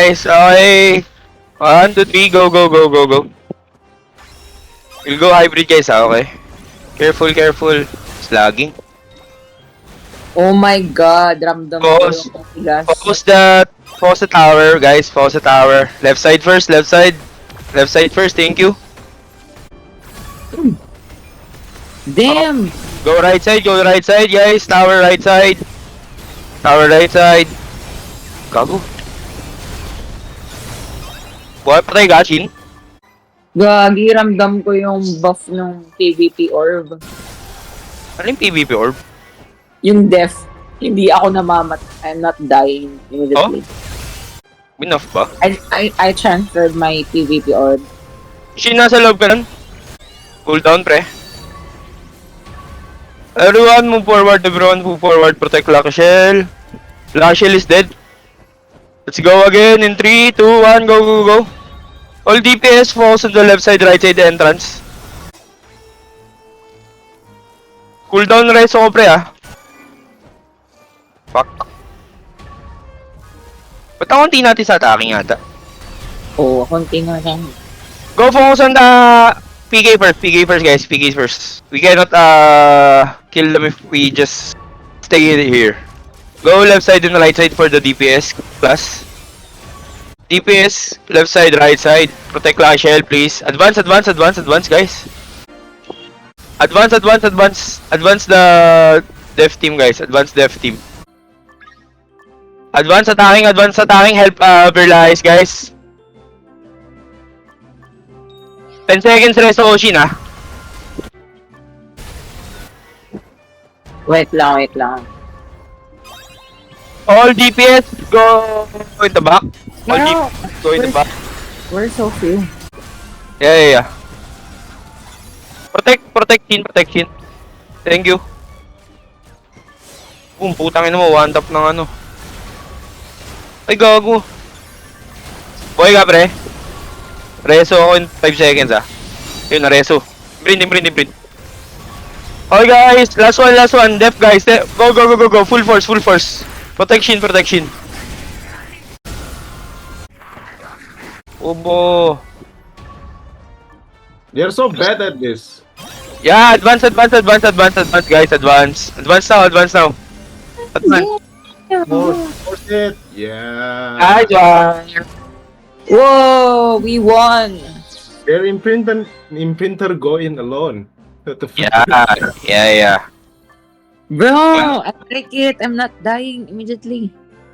guys. Okay. 1, 2, 3, go, go, go, go, go. We'll go hybrid guys, okay? Careful, careful. It's lagging. Oh my god, ramdam ko Focus. yung tigas. Focus the tower, guys. Focus the tower. Left side first, left side. Left side first, thank you. Damn! Go right side, guys. Tower right side. Tower right side. Gago. Buhay pa tayo, Gashin. Gagi, ramdam ko yung buff ng PvP orb. Ano yung PvP orb? Yung death. Hindi ako namamat. I'm not dying immediately. Enough ba? I transferred my PvP orb. Shin, nasa loob ka nun? Cool down, pre. Everyone, move forward. Everyone, move forward. Protect Lakashell. Lakashell is dead. Let's go again in 3, 2, 1. Go, go, go. All DPS focus on the left side, right side entrance. Cooldown res ako, pre, ah. Fuck. Ba't ang konti natin sa attacking yata? Oo, konti nga lang. Go focus on the PK first guys, PK first. We cannot kill them if we just stay here. Go left side and right side for the DPS plus. DPS, left side, right side. Protect Lakashell, please. Advance, advance, advance, advance, guys. Advance, advance, advance. Advance the dev team, guys. Advance dev team. Advance attacking. Help Verlies, guys. 10 seconds rest sa Oshin, ah. Wait lang. All DPS, go in the back. All No. DPS, go in the back. We're so few. Yeah. Protect Shin. Thank you. Boom, putang ina mo, one tap ng ano. Ay, gago. Boy ka, pre. Reso ako in 5 seconds, ah. Yun, na-reso. Print. Okay, guys. Last one. Def, guys. Go. Full force. Protection. Obo. They're so bad at this. Yeah, advance, guys. Advance now. Force it. Yeah. Advance. Whoa, we won! Their imprinter go in alone. What the fuck? Yeah. Bro, I like it. I'm not dying immediately.